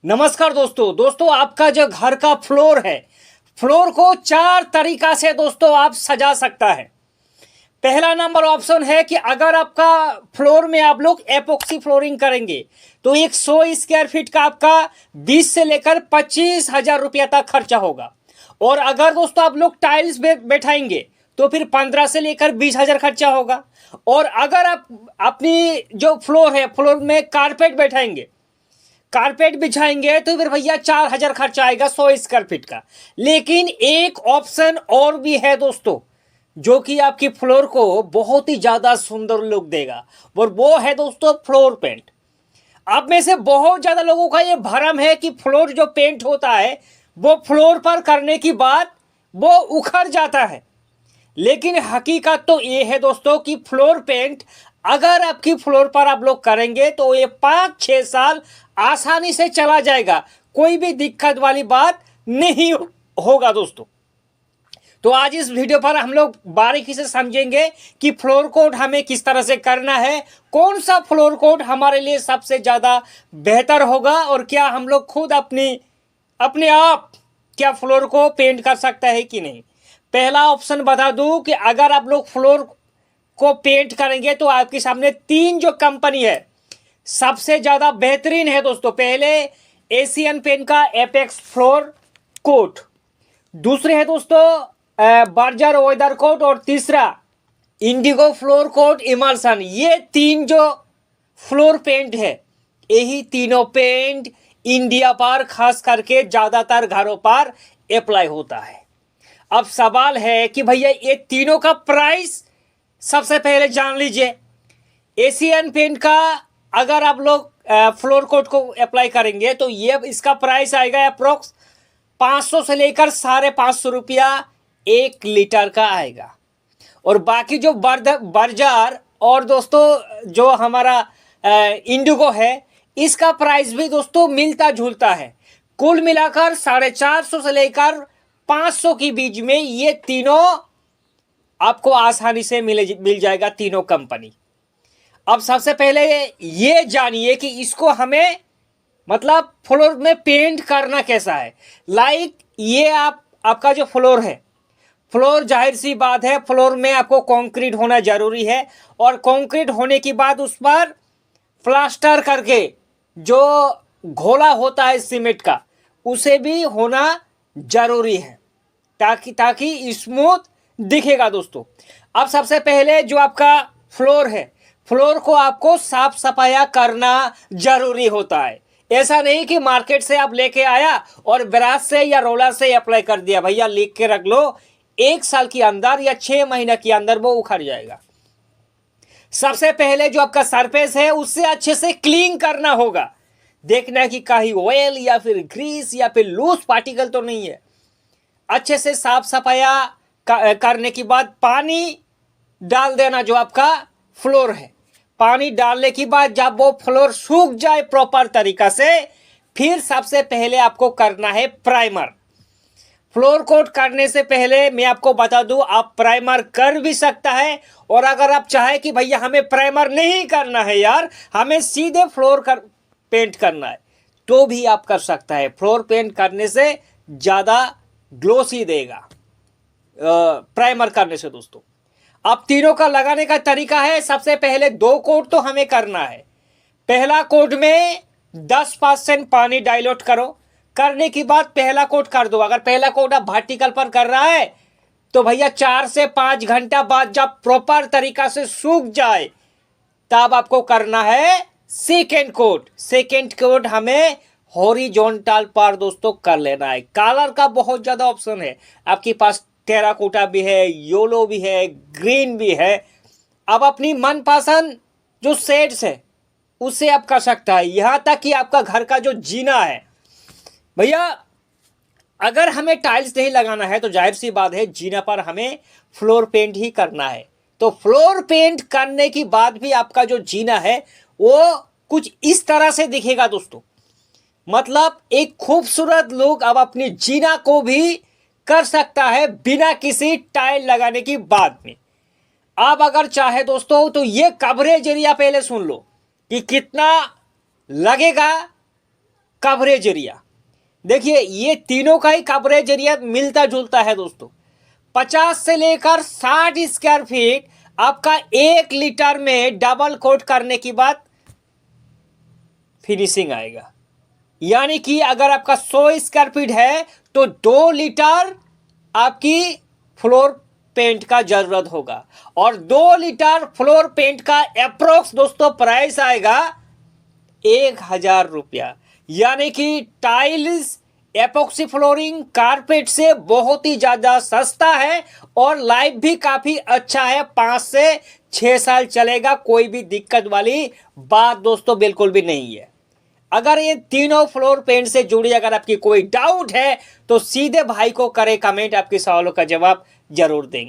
नमस्कार दोस्तों आपका जो घर का फ्लोर है, फ्लोर को चार तरीका से दोस्तों आप सजा सकता है। पहला नंबर ऑप्शन है कि अगर आपका फ्लोर में आप लोग एपोक्सी फ्लोरिंग करेंगे तो एक 100 स्क्वायर फीट का आपका 20 से लेकर 25,000 रुपया तक खर्चा होगा। और अगर दोस्तों आप लोग टाइल्स बैठाएंगे तो फिर 15 से लेकर 20,000 खर्चा होगा। और अगर आप अपनी जो फ्लोर है, फ्लोर में कारपेट बैठाएंगे, कारपेट बिछाएंगे तो फिर भैया 4,000 खर्चा आएगा 100 स्क्वायर फीट का। लेकिन एक ऑप्शन और भी है दोस्तों, जो कि आपकी फ्लोर को बहुत ही ज्यादा सुंदर लुक देगा, और वो है दोस्तों फ्लोर पेंट। आप में से बहुत ज्यादा लोगों का ये भ्रम है कि फ्लोर जो पेंट होता है वो फ्लोर पर करने की बाद वो उखड़ जाता है। लेकिन हकीकत तो ये है दोस्तों कि फ्लोर पेंट अगर आपकी फ्लोर पर आप लोग करेंगे तो ये 5-6 साल आसानी से चला जाएगा, कोई भी दिक्कत वाली बात नहीं होगा दोस्तों। तो आज इस वीडियो पर हम लोग बारीकी से समझेंगे कि फ्लोर कोड हमें किस तरह से करना है, कौन सा फ्लोर कोड हमारे लिए सबसे ज्यादा बेहतर होगा, और क्या हम लोग खुद अपने आप क्या फ्लोर को पेंट कर सकता है कि नहीं। पहला ऑप्शन बता दूं कि अगर आप लोग फ्लोर को पेंट करेंगे तो आपके सामने 3 जो कंपनी है सबसे ज्यादा बेहतरीन है दोस्तों। पहले एशियन पेंट का एपेक्स फ्लोर कोट, दूसरे है दोस्तों बर्जर वेदर कोट, और तीसरा इंडिगो फ्लोर कोट इमल्सन। ये 3 जो फ्लोर पेंट है, यही तीनों पेंट इंडिया पर खास करके ज्यादातर घरों पर अप्लाई होता है। अब सवाल है कि भैया ये तीनों का प्राइस सबसे पहले जान लीजिए। एशियन पेंट का अगर आप लोग फ्लोर कोट को अप्लाई करेंगे तो ये इसका प्राइस आएगा अप्रोक्स 500 से लेकर 550 रुपया 1 लीटर का आएगा। और बाकी जो बर्जर और दोस्तों जो हमारा इंडिगो है, इसका प्राइस भी दोस्तों मिलता जुलता है। कुल मिलाकर 450 से लेकर 500 के बीच में ये तीनों आपको आसानी से मिल जाएगा, तीनों कंपनी। अब सबसे पहले ये जानिए कि इसको हमें मतलब फ्लोर में पेंट करना कैसा है। लाइक ये आपका जो फ्लोर है, फ्लोर जाहिर सी बात है फ्लोर में आपको कंक्रीट होना जरूरी है, और कंक्रीट होने के बाद उस पर प्लास्टर करके जो घोला होता है सीमेंट का, उसे भी होना जरूरी है ताकि स्मूथ दिखेगा दोस्तों। अब सबसे पहले जो आपका फ्लोर है, फ्लोर को आपको साफ सफाया करना जरूरी होता है। ऐसा नहीं कि मार्केट से आप लेके आया और ब्रश से या रोलर से अप्लाई कर दिया। भैया लिख के रख लो, 1 साल के अंदर या 6 महीने के अंदर वो उखड़ जाएगा। सबसे पहले जो आपका सरफेस है उसे अच्छे से क्लीन करना होगा, देखना कि कहीं ऑयल या फिर ग्रीस या फिर लूज पार्टिकल तो नहीं है। अच्छे से साफ सफाया करने के बाद पानी डाल देना जो आपका फ्लोर है। पानी डालने के बाद जब वो फ्लोर सूख जाए प्रॉपर तरीका से, फिर सबसे पहले आपको करना है प्राइमर। फ्लोर कोट करने से पहले मैं आपको बता दूं, आप प्राइमर कर भी सकता है, और अगर आप चाहे कि भैया हमें प्राइमर नहीं करना है यार, हमें सीधे फ्लोर पेंट करना है, तो भी आप कर सकता है। फ्लोर पेंट करने से ज्यादा ग्लोसी देगा प्राइमर करने से दोस्तों। अब तीनों का लगाने का तरीका है, सबसे पहले 2 कोट तो हमें करना है। पहला कोट में 10% पानी डाइल्यूट करो, करने के बाद पहला कोट कर दो। अगर पहला कोट आप वर्टिकल पर कर रहा है तो भैया 4 से 5 घंटा बाद जब प्रॉपर तरीका से सूख जाए तब आपको करना है सेकेंड कोट। सेकेंड कोट हमें हॉरिजॉन्टल पर दोस्तों कर लेना है। कलर का बहुत ज्यादा ऑप्शन है आपके पास, टेराकोटा भी है, येलो भी है, ग्रीन भी है। अब अपनी मनपसंद जो शेड्स है उससे आप कर सकता है, यहां तक कि आपका घर का जो जीना है। भैया अगर हमें टाइल्स नहीं लगाना है तो जाहिर सी बात है जीना पर हमें फ्लोर पेंट ही करना है। तो फ्लोर पेंट करने के बाद भी आपका जो जीना है वो कुछ इस तरह से दिखेगा दोस्तों। मतलब एक खूबसूरत लुक अब अपनी जीना को भी कर सकता है बिना किसी टाइल लगाने की बाद में। आप अगर चाहे दोस्तों तो ये कवरेज एरिया पहले सुन लो कि कितना लगेगा कवरेज एरिया, देखिए ये तीनों का ही कवरेज एरिया मिलता जुलता है दोस्तों। 50 से लेकर 60 स्क्वायर फीट आपका 1 लीटर में डबल कोट करने के बाद फिनिशिंग आएगा। यानी कि अगर आपका 100 स्क्वायर फीट है तो 2 लीटर आपकी फ्लोर पेंट का जरूरत होगा, और 2 लीटर फ्लोर पेंट का अप्रोक्स दोस्तों प्राइस आएगा 1000 रुपया। यानी कि टाइल्स, एपॉक्सी फ्लोरिंग कारपेट से बहुत ही ज़्यादा सस्ता है और लाइफ भी काफ़ी अच्छा है, 5 से 6 साल चलेगा, कोई भी दिक्कत वाली बात दोस्तों बिल्कुल भी नहीं है। अगर ये तीनों फ्लोर पेंट से जुड़ी अगर आपकी कोई डाउट है तो सीधे भाई को करें कमेंट, आपके सवालों का जवाब जरूर देंगे।